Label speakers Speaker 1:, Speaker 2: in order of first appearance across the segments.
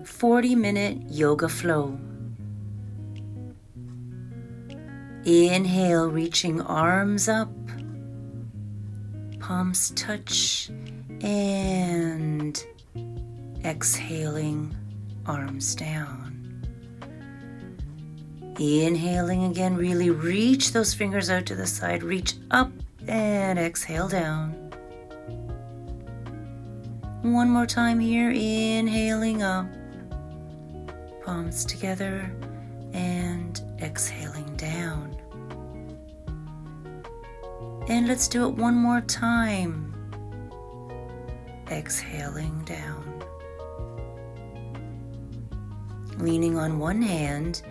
Speaker 1: 40-minute yoga flow. Inhale, reaching arms up, palms touch, and exhaling, arms down. Inhaling again, really reach those fingers out to the side, reach up and exhale down. One more time here, inhaling up, palms together, and exhaling down. And let's do it one more time. Exhaling down. Leaning on one hand,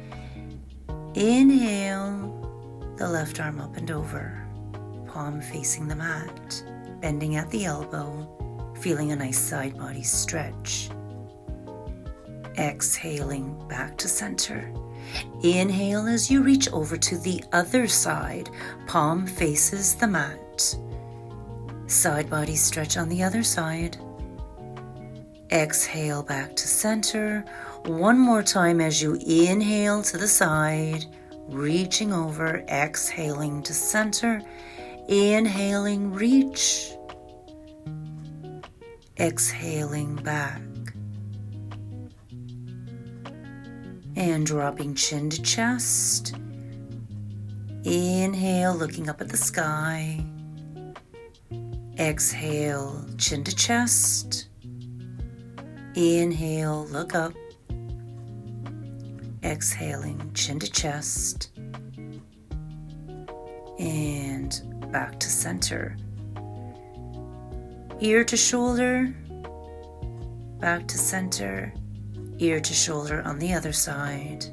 Speaker 1: inhale, the left arm up and over, palm facing the mat, bending at the elbow, feeling a nice side body stretch. Exhaling back to center. Inhale as you reach over to the other side, palm faces the mat. Side body stretch on the other side. Exhale back to center. One more time as you inhale to the side, reaching over, exhaling to center. Inhaling, reach. Exhaling back. And dropping chin to chest. Inhale, looking up at the sky. Exhale, chin to chest. Inhale, look up. Exhaling, chin to chest. And back to center. Ear to shoulder. Back to center. Ear to shoulder on the other side.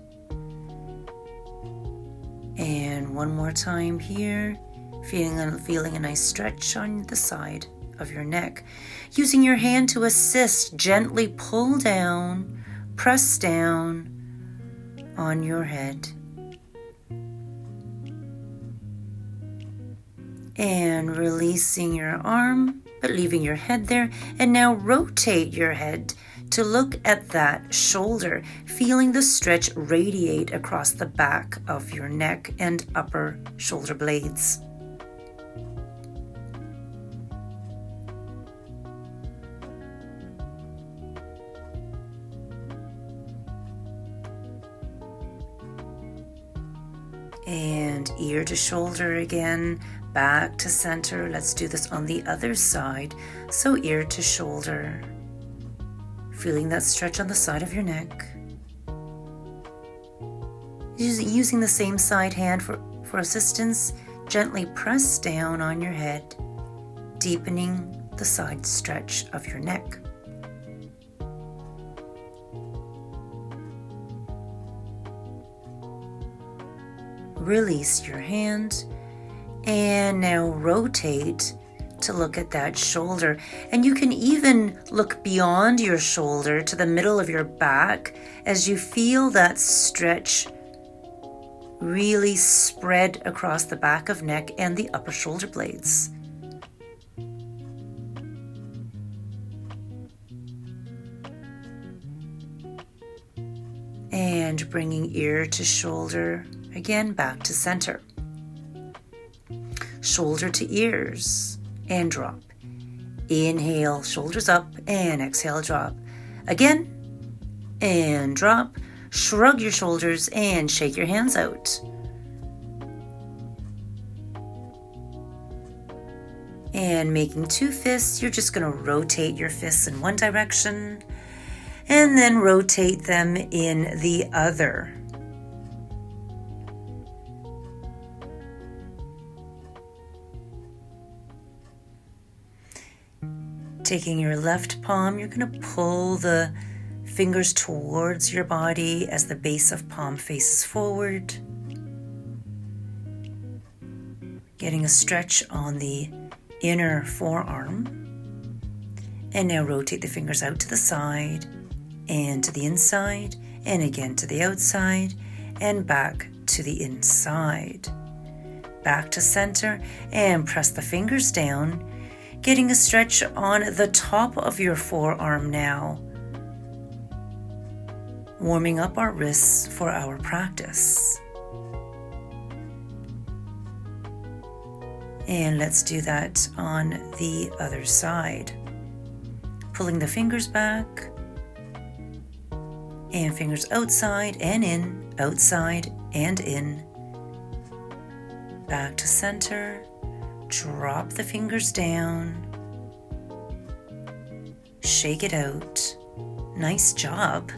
Speaker 1: And one more time here, feeling a nice stretch on the side of your neck. Using your hand to assist, gently pull down, press down on your head. And releasing your arm, but leaving your head there. And now rotate your head to look at that shoulder, feeling the stretch radiate across the back of your neck and upper shoulder blades. And ear to shoulder again, back to center. Let's do this on the other side. So ear to shoulder. Feeling that stretch on the side of your neck. Using the same side hand for assistance, gently press down on your head, deepening the side stretch of your neck. Release your hand, and now rotate to look at that shoulder. And you can even look beyond your shoulder to the middle of your back as you feel that stretch really spread across the back of neck and the upper shoulder blades. And bringing ear to shoulder, again back to center. Shoulder to ears. And drop. Inhale, shoulders up, and exhale, drop. Again, and drop. Shrug your shoulders and shake your hands out. And making two fists, you're just going to rotate your fists in one direction and then rotate them in the other. Taking your left palm, you're going to pull the fingers towards your body as the base of palm faces forward. Getting a stretch on the inner forearm. And now rotate the fingers out to the side and to the inside, and again to the outside and back to the inside. Back to center and press the fingers down. Getting a stretch on the top of your forearm now. warming up our wrists for our practice. And let's do that on the other side. Pulling the fingers back, and fingers outside and in, outside and in. Back to center, drop the fingers down, shake it out. Nice job.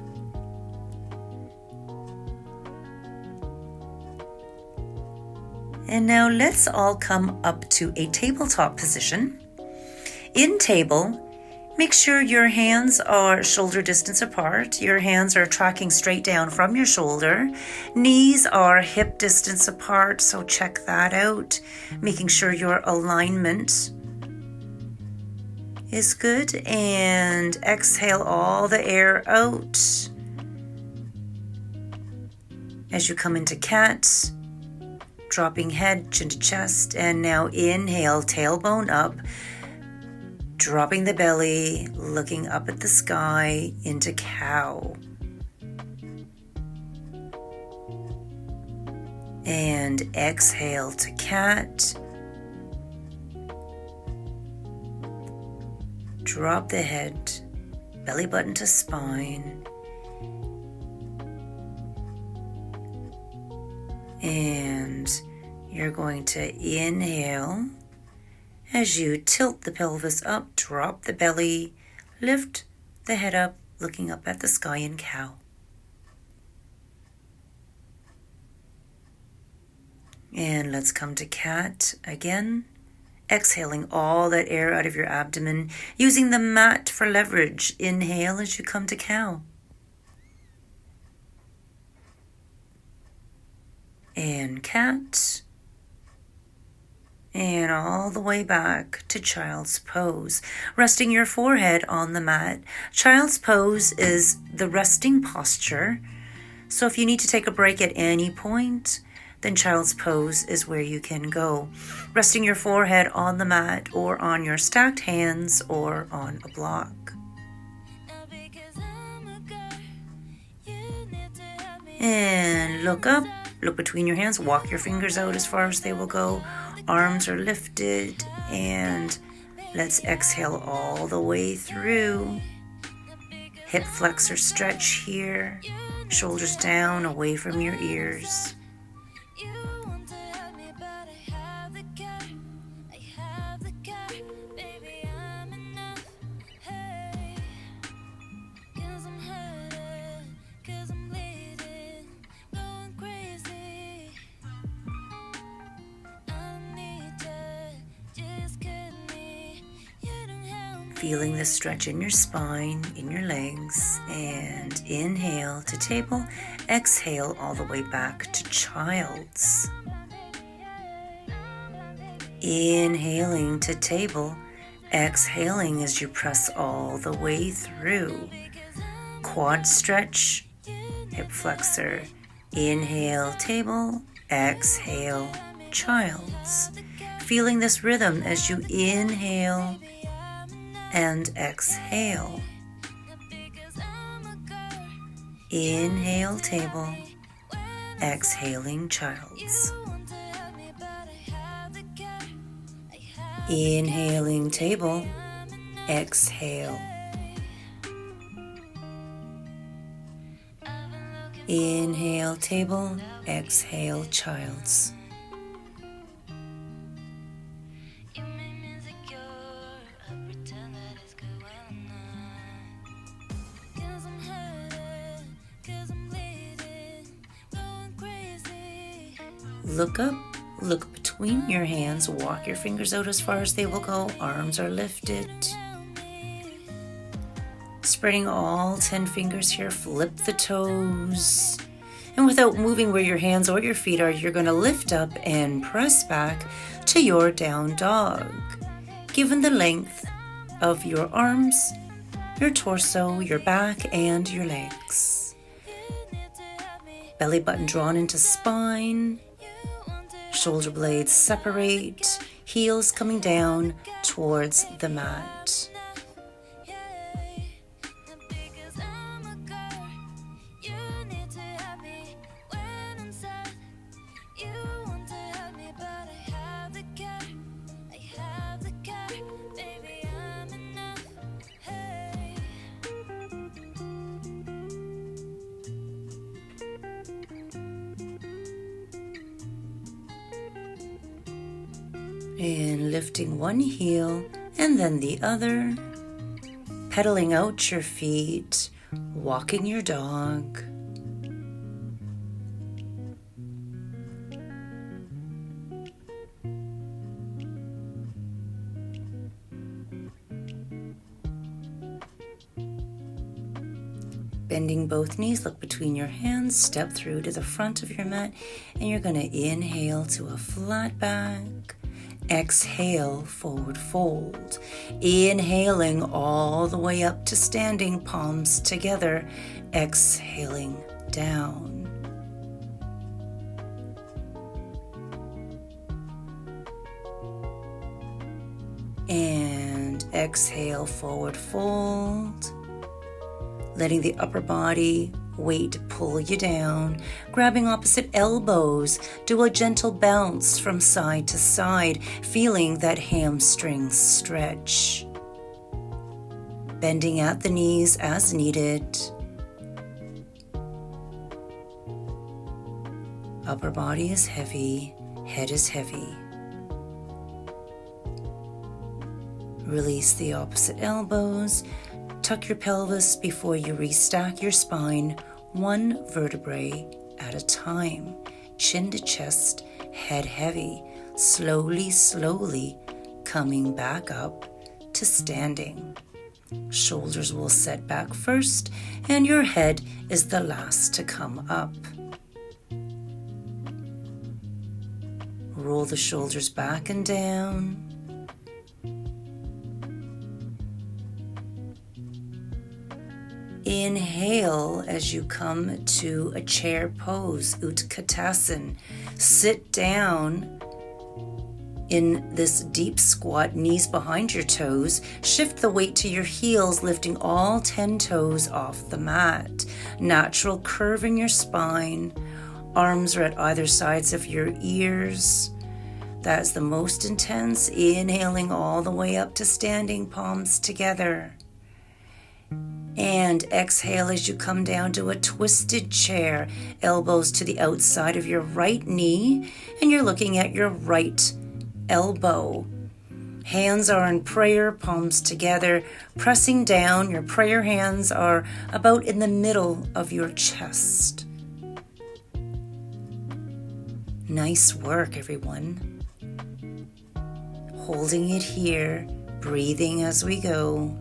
Speaker 1: And now let's all come up to a tabletop position. In table, make sure your hands are shoulder distance apart. Your hands are tracking straight down from your shoulder. Knees are hip distance apart, so check that out. Making sure your alignment is good. And exhale all the air out. As you come into cat, dropping head, chin to chest, and now inhale, tailbone up, dropping the belly, looking up at the sky into cow. And exhale to cat. Drop the head, belly button to spine. And you're going to inhale as you tilt the pelvis up, drop the belly, lift the head up, looking up at the sky in cow. And let's come to cat again, exhaling all that air out of your abdomen, using the mat for leverage. Inhale as you come to cow. And cat, and all the way back to child's pose, resting your forehead on the mat. Child's pose is the resting posture, so if you need to take a break at any point, then child's pose is where you can go. Resting your forehead on the mat or on your stacked hands or on a block. And look up. Look between your hands, walk your fingers out as far as they will go. Arms are lifted, and let's exhale all the way through. Hip flexor stretch here, shoulders down, away from your ears. Feeling the stretch in your spine, in your legs, and inhale to table, exhale all the way back to child's. Inhaling to table, exhaling as you press all the way through. Quad stretch, hip flexor, inhale table, exhale child's. Feeling this rhythm as you inhale and exhale. Inhale table, exhaling child's. Inhaling table, exhale. Inhale table, exhale child's. Look up, look between your hands, walk your fingers out as far as they will go, arms are lifted. Spreading all 10 fingers here, flip the toes. And without moving where your hands or your feet are, you're going to lift up and press back to your down dog. Given the length of your arms, your torso, your back, and your legs. Belly button drawn into spine. Shoulder blades separate, heels coming down towards the mat. And lifting one heel and then the other. Pedaling out your feet, walking your dog. Bending both knees, look between your hands, step through to the front of your mat, and you're going to inhale to a flat back. Exhale, forward fold. Inhaling all the way up to standing, palms together. Exhaling down. And exhale, forward fold. Letting the upper body weight pull you down, grabbing opposite elbows, do a gentle bounce from side to side, feeling that hamstring stretch. Bending at the knees as needed. Upper body is heavy, head is heavy. Release the opposite elbows. Tuck your pelvis before you restack your spine, one vertebrae at a time. Chin to chest, head heavy, slowly coming back up to standing. Shoulders will set back first, and your head is the last to come up. Roll the shoulders back and down. Inhale as you come to a chair pose, Utkatasana. Sit down in this deep squat, knees behind your toes. Shift the weight to your heels, lifting all 10 toes off the mat. Natural curve in your spine. Arms are at either sides of your ears. That's the most intense. Inhaling all the way up to standing, palms together. And exhale as you come down to a twisted chair, elbows to the outside of your right knee, and you're looking at your right elbow. Hands are in prayer, palms together, pressing down. Your prayer hands are about in the middle of your chest. Nice work, everyone. Holding it here, breathing as we go.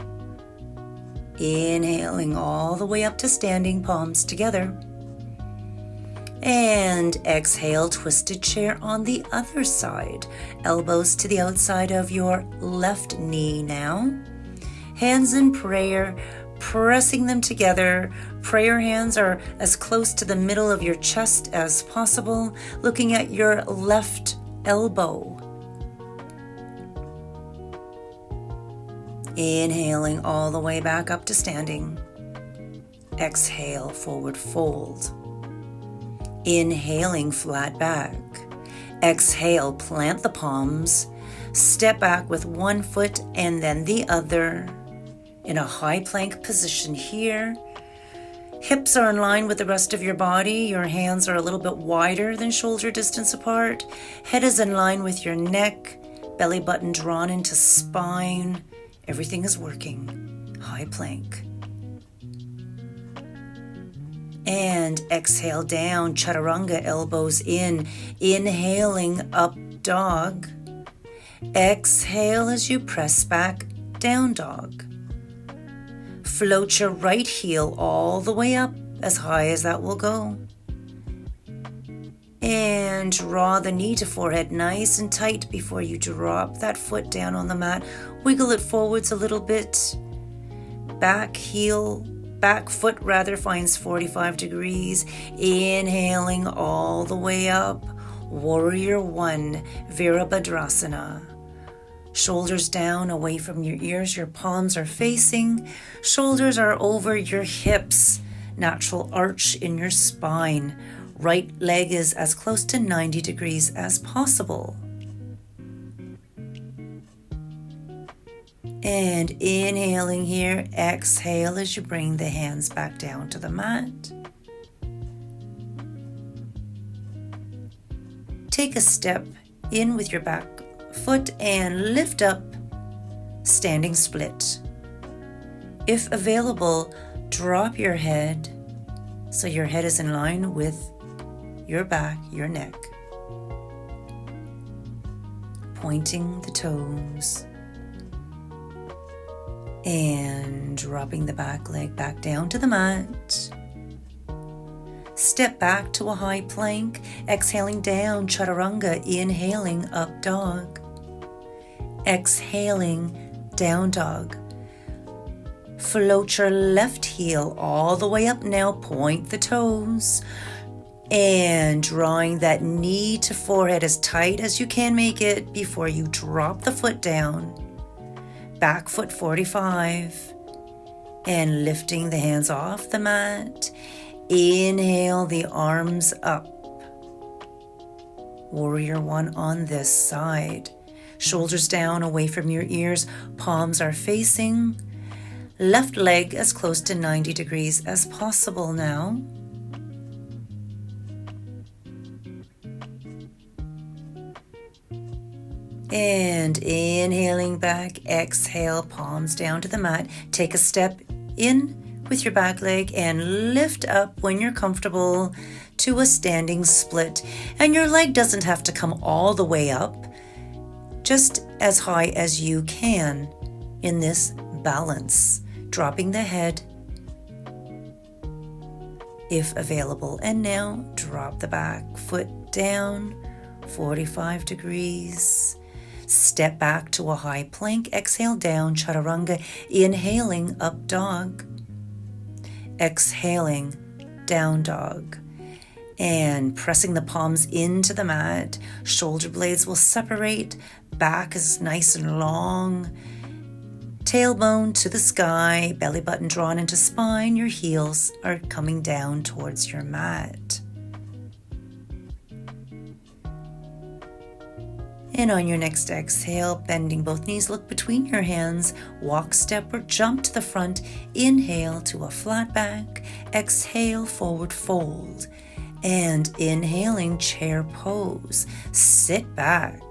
Speaker 1: Inhaling all the way up to standing, palms together. And exhale, twisted chair on the other side. Elbows to the outside of your left knee now. Hands in prayer, pressing them together. Prayer hands are as close to the middle of your chest as possible, looking at your left elbow. Inhaling all the way back up to standing. Exhale, forward fold. Inhaling, flat back. Exhale, plant the palms. Step back with one foot and then the other. In a high plank position here. Hips are in line with the rest of your body. Your hands are a little bit wider than shoulder distance apart. Head is in line with your neck. Belly button drawn into spine. Everything is working. High plank. And exhale down, chaturanga, elbows in. Inhaling, up dog. Exhale as you press back, down dog. Float your right heel all the way up, as high as that will go. And draw the knee to forehead nice and tight before you drop that foot down on the mat. Wiggle it forwards a little bit. Back foot finds 45 degrees. Inhaling all the way up. Warrior One, Virabhadrasana. Shoulders down, away from your ears. Your palms are facing. Shoulders are over your hips. Natural arch in your spine. Right leg is as close to 90 degrees as possible. And inhaling here, exhale as you bring the hands back down to the mat. Take a step in with your back foot and lift up, standing split. If available, drop your head so your head is in line with your back, your neck. Pointing the toes and dropping the back leg back down to the mat. Step back to a high plank, exhaling down, chaturanga, inhaling up dog. Exhaling down dog. Float your left heel all the way up now, point the toes. And drawing that knee to forehead as tight as you can make it before you drop the foot down. Back foot 45. And lifting the hands off the mat. Inhale the arms up. Warrior one on this side. Shoulders down away from your ears. Palms are facing. Left leg as close to 90 degrees as possible now. And inhaling back, exhale, palms down to the mat. Take a step in with your back leg and lift up when you're comfortable to a standing split. And your leg doesn't have to come all the way up, just as high as you can in this balance. Dropping the head if available. And now drop the back foot down, 45 degrees. Step back to a high plank. Exhale down, chaturanga. Inhaling up dog. Exhaling down dog. And pressing the palms into the mat. Shoulder blades will separate. Back is nice and long. Tailbone to the sky. Belly button drawn into spine. Your heels are coming down towards your mat. And on your next exhale, bending both knees, look between your hands, walk, step, or jump to the front. Inhale to a flat back. Exhale, forward fold. And inhaling, chair pose. Sit back.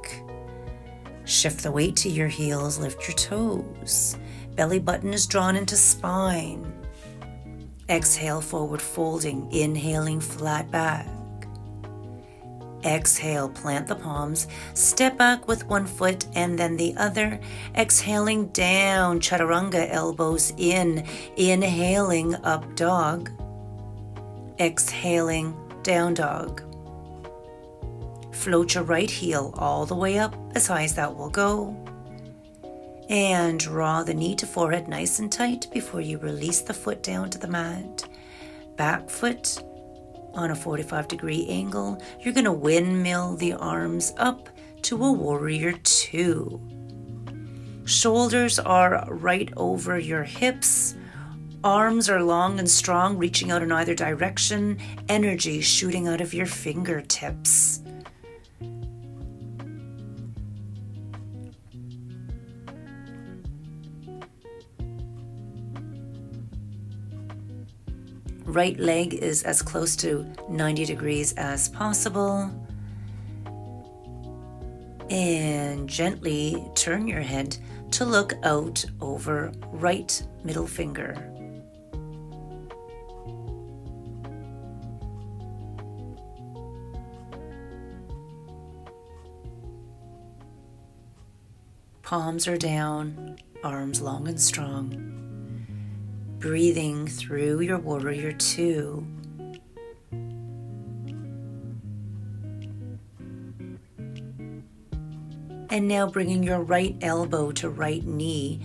Speaker 1: Shift the weight to your heels, lift your toes. Belly button is drawn into spine. Exhale, forward folding. Inhaling, flat back. Exhale, plant the palms, step back with one foot and then the other. Exhaling down, chaturanga, elbows in. Inhaling, up dog. Exhaling, down dog. Float your right heel all the way up as high as that will go. And draw the knee to forehead nice and tight before you release the foot down to the mat. Back foot on a 45-degree angle. You're going to windmill the arms up to a warrior two. Shoulders are right over your hips. Arms are long and strong, reaching out in either direction. Energy shooting out of your fingertips. Right leg is as close to 90 degrees as possible. And gently turn your head to look out over right middle finger. Palms are down, arms long and strong. Breathing through your warrior two. And now bringing your right elbow to right knee.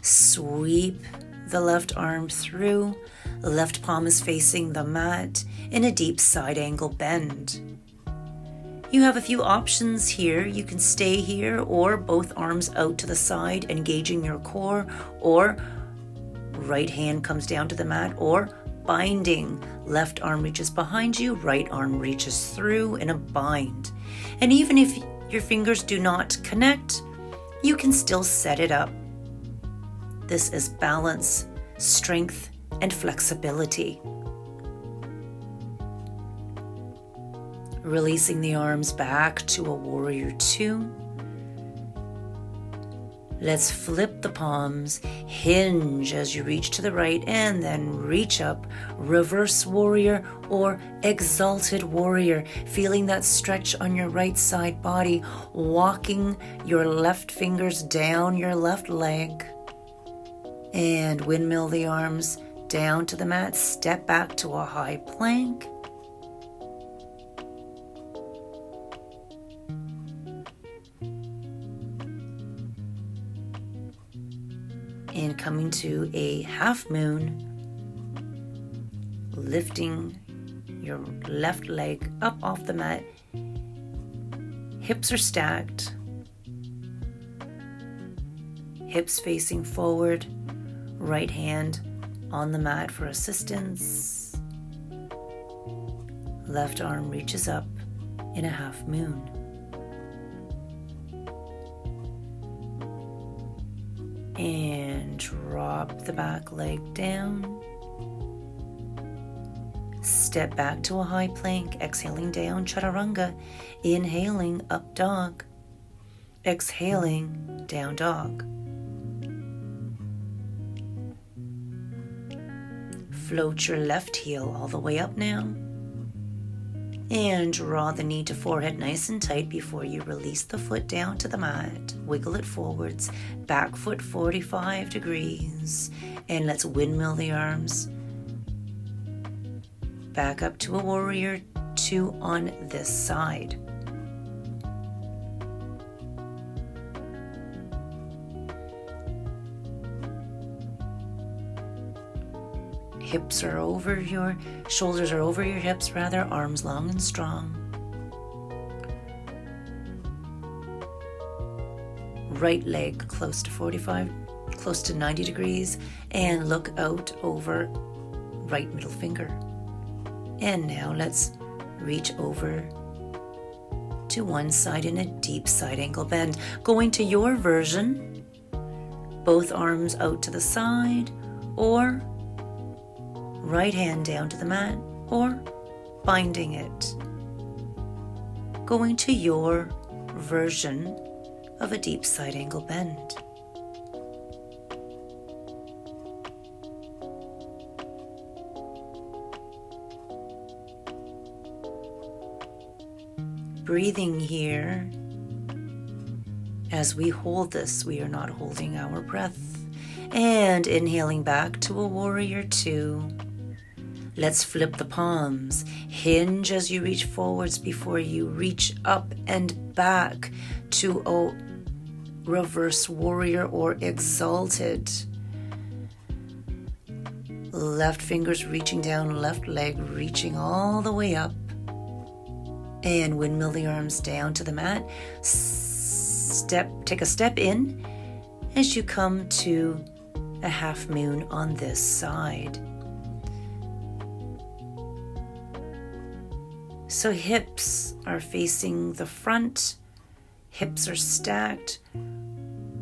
Speaker 1: Sweep the left arm through. Left palm is facing the mat in a deep side angle bend. You have a few options here. You can stay here or both arms out to the side, engaging your core, or right hand comes down to the mat, or binding. Left arm reaches behind you, right arm reaches through in a bind. And even if your fingers do not connect, you can still set it up. This is balance, strength, and flexibility. Releasing the arms back to a warrior two. Let's flip the palms, hinge as you reach to the right, and then reach up, reverse warrior or exalted warrior, feeling that stretch on your right side body, walking your left fingers down your left leg, and windmill the arms down to the mat, step back to a high plank. And coming to a half moon, lifting your left leg up off the mat. Hips are stacked. Hips facing forward. Right hand on the mat for assistance. Left arm reaches up in a half moon. And drop the back leg down. Step back to a high plank, exhaling down chaturanga, inhaling up dog, exhaling down dog. Float your left heel all the way up now. And draw the knee to forehead nice and tight before you release the foot down to the mat. Wiggle it forwards, back foot 45 degrees. And let's windmill the arms. Back up to a warrior 2 on this side. Hips are over your, shoulders are over your hips rather, arms long and strong. Right leg close to 45, close to 90 degrees, and look out over right middle finger. And now let's reach over to one side in a deep side angle bend. Going to your version, both arms out to the side, or right hand down to the mat, or binding it. Going to your version of a deep side angle bend. Breathing here. As we hold this, we are not holding our breath. And inhaling back to a warrior 2. Let's flip the palms. Hinge as you reach forwards before you reach up and back to a reverse warrior or exalted. Left fingers reaching down, left leg reaching all the way up. And windmill the arms down to the mat. Take a step in as you come to a half moon on this side. So hips are facing the front, hips are stacked,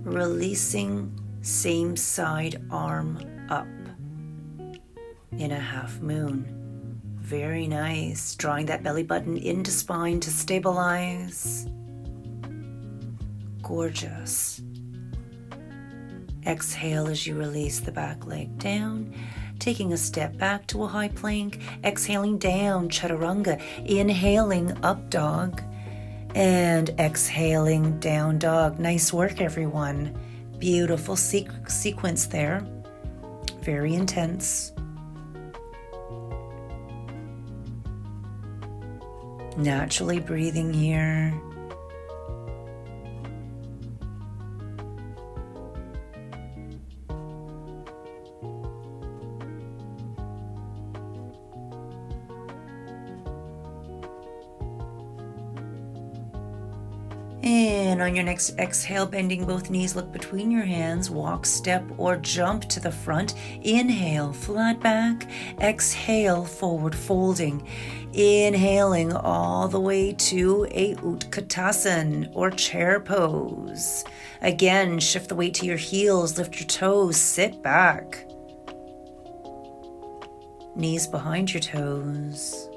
Speaker 1: releasing same side arm up in a half moon. Very nice. Drawing that belly button into spine to stabilize. Gorgeous. Exhale as you release the back leg down. Taking a step back to a high plank. Exhaling down chaturanga. Inhaling up dog. And exhaling down dog. Nice work, everyone. Beautiful sequence there. Very intense. Naturally breathing here. And on your next exhale, bending both knees, look between your hands, walk, step, or jump to the front. Inhale, flat back. Exhale, forward folding. Inhaling all the way to a Utkatasana or chair pose. Again, shift the weight to your heels, lift your toes, sit back. Knees behind your toes.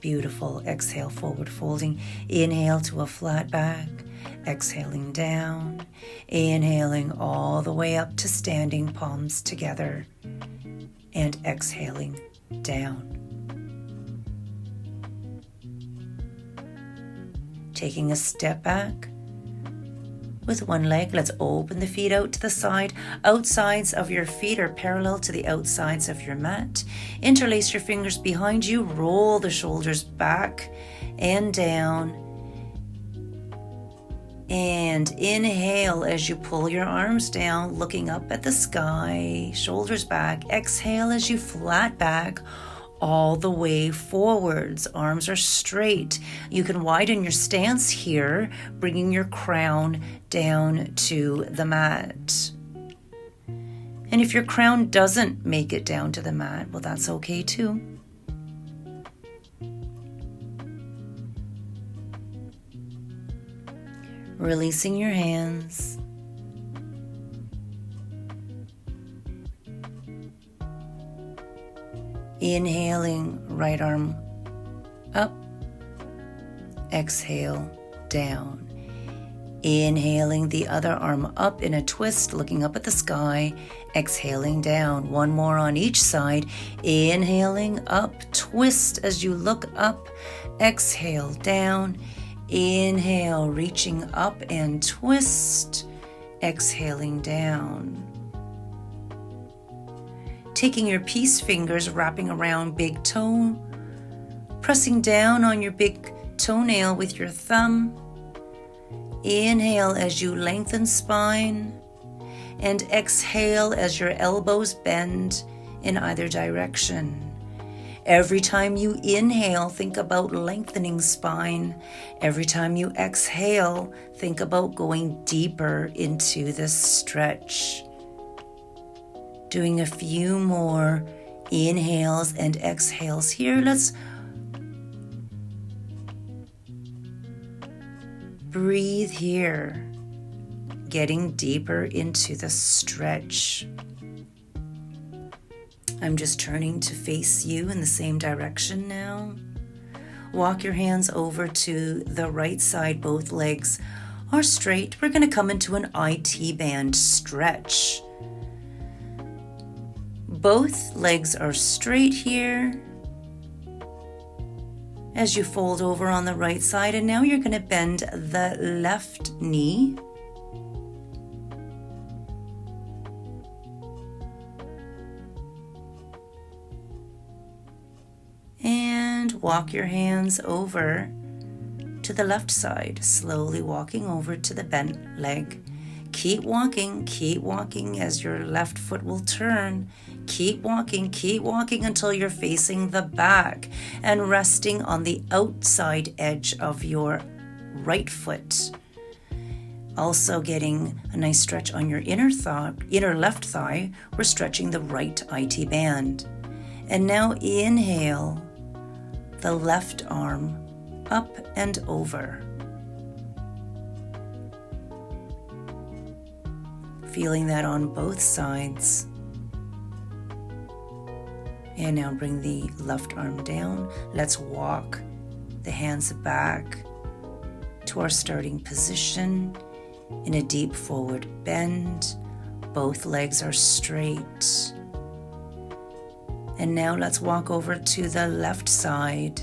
Speaker 1: Beautiful. Exhale, forward folding. Inhale to a flat back. exhaling down, inhaling all the way up to standing palms together, and exhaling down. Taking a step back with one leg, let's open the feet out to the side. Outsides of your feet are parallel to the outsides of your mat. Interlace your fingers behind you, roll the shoulders back and down. And inhale as you pull your arms down, looking up at the sky, shoulders back. Exhale as you flat back all the way forwards. Arms are straight. You can widen your stance here, bringing your crown down to the mat. And if your crown doesn't make it down to the mat, well, that's okay too. Releasing your hands. Inhaling, right arm up. Exhale, down. Inhaling the other arm up in a twist, looking up at the sky. Exhaling down. One more on each side. Inhaling up, twist as you look up. Exhale, down. Inhale, reaching up and twist. Exhaling down. Taking your peace fingers, wrapping around big toe, pressing down on your big toenail with your thumb. Inhale as you lengthen spine, and exhale as your elbows bend in either direction. Every time you inhale, think about lengthening spine. Every time you exhale, think about going deeper into this stretch. Doing a few more inhales and exhales here. Let's breathe here, getting deeper into the stretch. I'm just turning to face you in the same direction now. Walk your hands over to the right side. Both legs are straight. We're going to come into an IT band stretch. Both legs are straight here as you fold over on the right side, and now you're going to bend the left knee. And walk your hands over to the left side, slowly walking over to the bent leg. Keep walking as your left foot will turn. Keep walking until you're facing the back and resting on the outside edge of your right foot. Also getting a nice stretch on your inner left thigh. We're stretching the right IT band. And now inhale the left arm up and over. Feeling that on both sides. And now bring the left arm down. Let's walk the hands back to our starting position in a deep forward bend. Both legs are straight. And now let's walk over to the left side.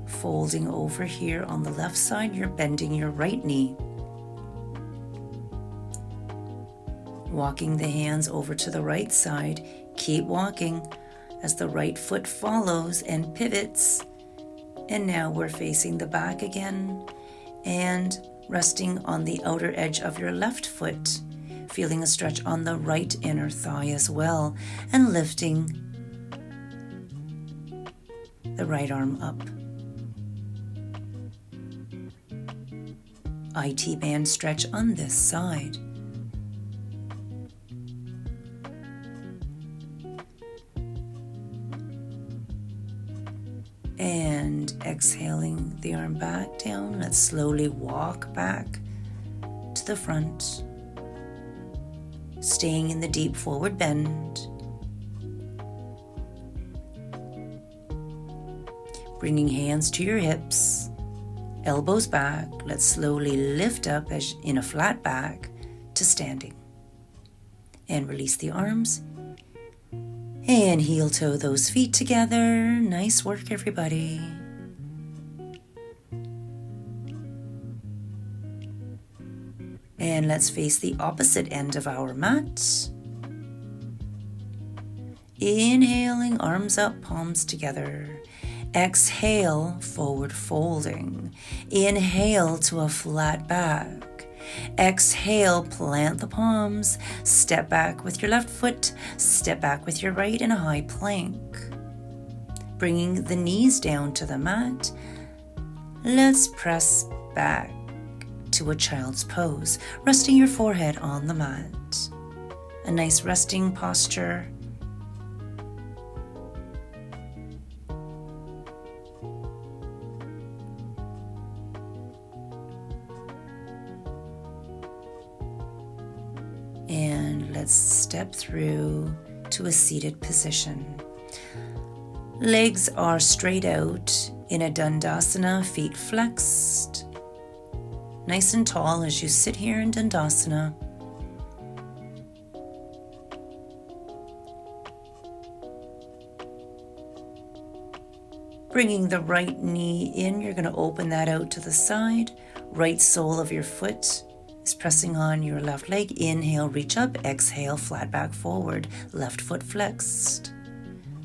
Speaker 1: Folding over here on the left side, you're bending your right knee. Walking the hands over to the right side. Keep walking as the right foot follows and pivots. And now we're facing the back again and resting on the outer edge of your left foot. Feeling a stretch on the right inner thigh as well, and lifting the right arm up. IT band stretch on this side. And exhaling the arm back down. Let's slowly walk back to the front. Staying in the deep forward bend. Bringing hands to your hips, elbows back. Let's slowly lift up as in a flat back to standing. And release the arms. And heel toe those feet together. Nice work, everybody. And let's face the opposite end of our mat. Inhaling, arms up, palms together. Exhale, forward folding. Inhale to a flat back. Exhale, plant the palms. Step back with your left foot. Step back with your right in a high plank. Bringing the knees down to the mat. Let's press back to a child's pose, resting your forehead on the mat. A nice resting posture. And let's step through to a seated position. Legs are straight out in a Dandasana, feet flexed. Nice and tall as you sit here in Dandasana. Bringing the right knee in, you're going to open that out to the side. Right sole of your foot is pressing on your left leg. Inhale, reach up. Exhale, flat back forward. Left foot flexed.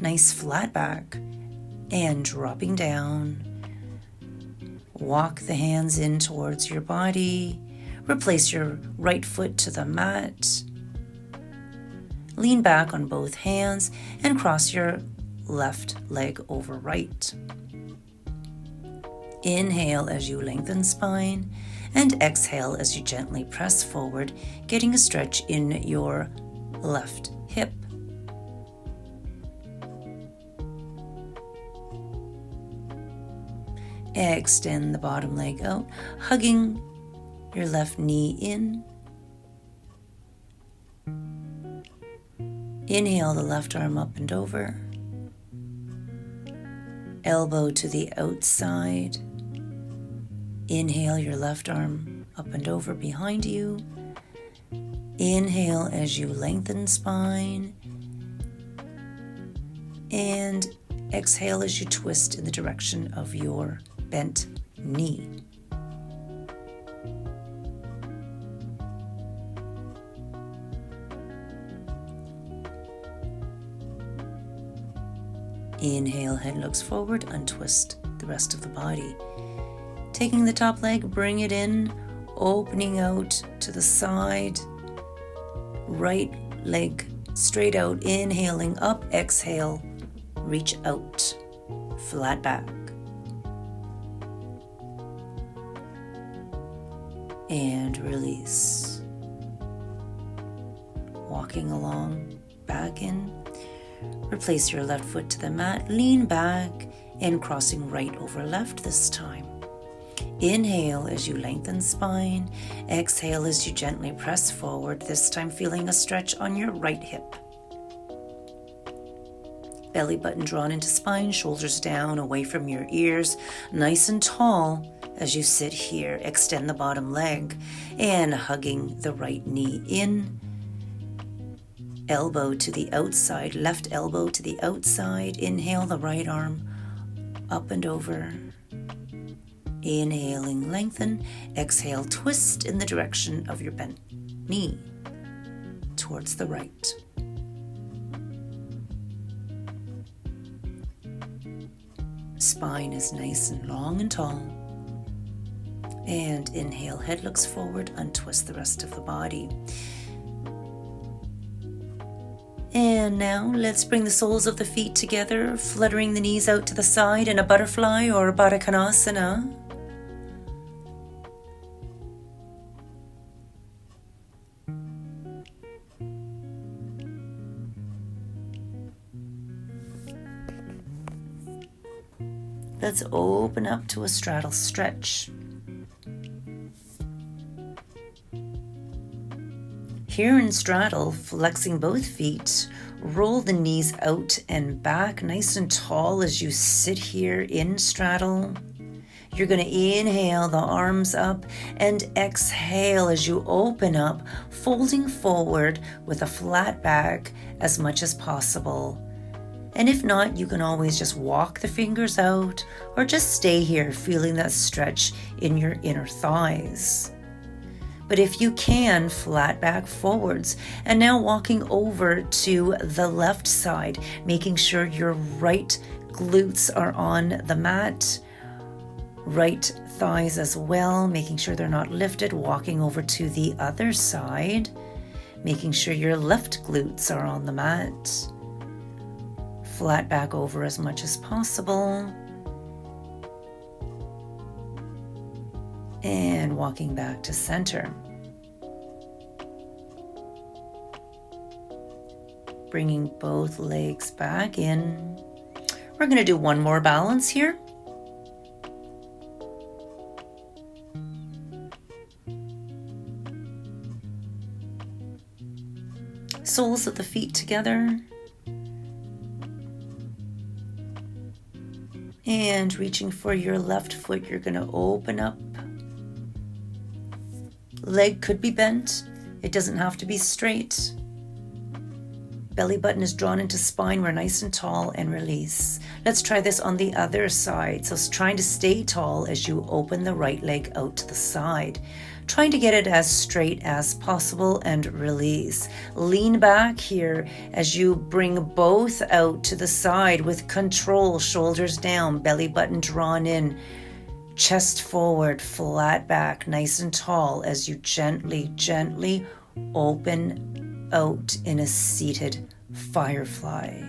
Speaker 1: Nice flat back. And dropping down. Walk the hands in towards your body. Replace your right foot to the mat. Lean back on both hands and cross your left leg over right. Inhale as you lengthen spine and exhale as you gently press forward, getting a stretch in your left hip. Extend the bottom leg out, hugging your left knee in. Inhale the left arm up and over. Elbow to the outside. Inhale your left arm up and over behind you. Inhale as you lengthen spine. And exhale as you twist in the direction of your bent knee. Inhale, head looks forward, untwist the rest of the body. Taking the top leg, bring it in, opening out to the side. Right leg straight out, inhaling up, exhale, reach out, flat back. And release. Walking along, back in. Replace your left foot to the mat, lean back, and crossing right over left this time. Inhale as you lengthen spine. Exhale as you gently press forward, this time feeling a stretch on your right hip. Belly button drawn into spine, shoulders down, away from your ears, nice and tall. As you sit here, extend the bottom leg and hugging the right knee in. Elbow to the outside, left elbow to the outside. Inhale the right arm up and over. Inhaling, lengthen. Exhale, twist in the direction of your bent knee towards the right. Spine is nice and long and tall. And inhale, head looks forward, untwist the rest of the body. And now let's bring the soles of the feet together, fluttering the knees out to the side in a butterfly or Baddha Konasana. Let's open up to a straddle stretch. Here in straddle, flexing both feet, roll the knees out and back nice and tall as you sit here in straddle. You're going to inhale the arms up and exhale as you open up, folding forward with a flat back as much as possible. And if not, you can always just walk the fingers out or just stay here feeling that stretch in your inner thighs. But if you can, flat back forwards. And now walking over to the left side, making sure your right glutes are on the mat, right thighs as well, making sure they're not lifted, walking over to the other side, making sure your left glutes are on the mat. Flat back over as much as possible. And walking back to center. Bringing both legs back in. We're going to do one more balance here. Soles of the feet together. And reaching for your left foot, you're going to open up. Leg could be bent. It doesn't have to be straight. Belly button is drawn into spine. We're nice and tall and release. Let's try this on the other side. So trying to stay tall as you open the right leg out to the side. Trying to get it as straight as possible and release. Lean back here as you bring both out to the side with control. Shoulders down, belly button drawn in. Chest forward, flat back, nice and tall as you gently, gently open out in a seated firefly.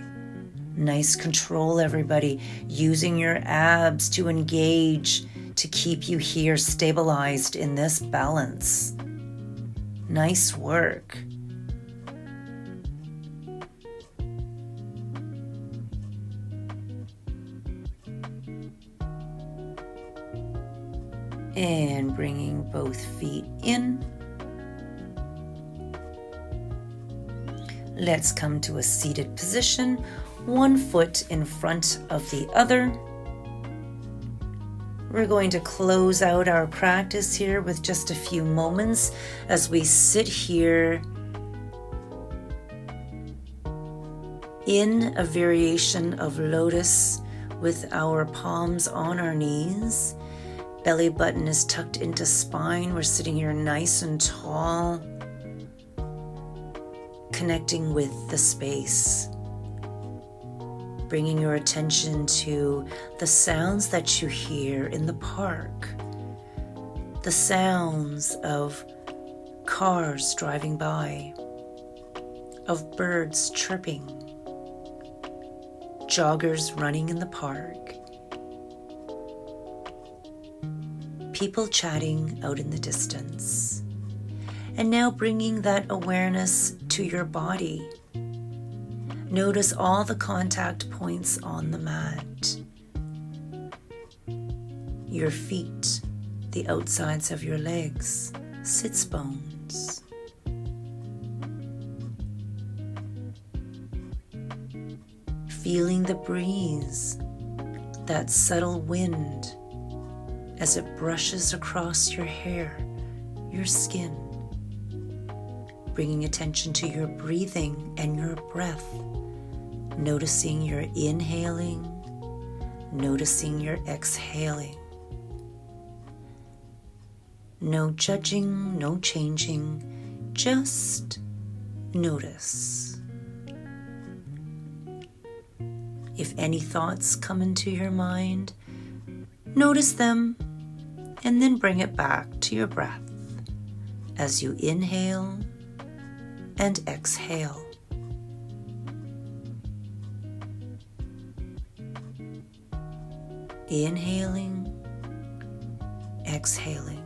Speaker 1: Nice control, everybody. Using your abs to engage, to keep you here stabilized in this balance. Nice work. And bringing both feet in. Let's come to a seated position, one foot in front of the other. We're going to close out our practice here with just a few moments as we sit here in a variation of lotus with our palms on our knees. Belly button is tucked into spine. We're sitting here nice and tall, connecting with the space. Bringing your attention to the sounds that you hear in the park. The sounds of cars driving by, of birds chirping, joggers running in the park, people chatting out in the distance. And now bringing that awareness to your body. Notice all the contact points on the mat. Your feet, the outsides of your legs, sits bones. Feeling the breeze, that subtle wind as it brushes across your hair, your skin. Bringing attention to your breathing and your breath. Noticing your inhaling, noticing your exhaling. No judging, no changing, just notice. If any thoughts come into your mind, notice them and then bring it back to your breath as you inhale and exhale. Inhaling, exhaling.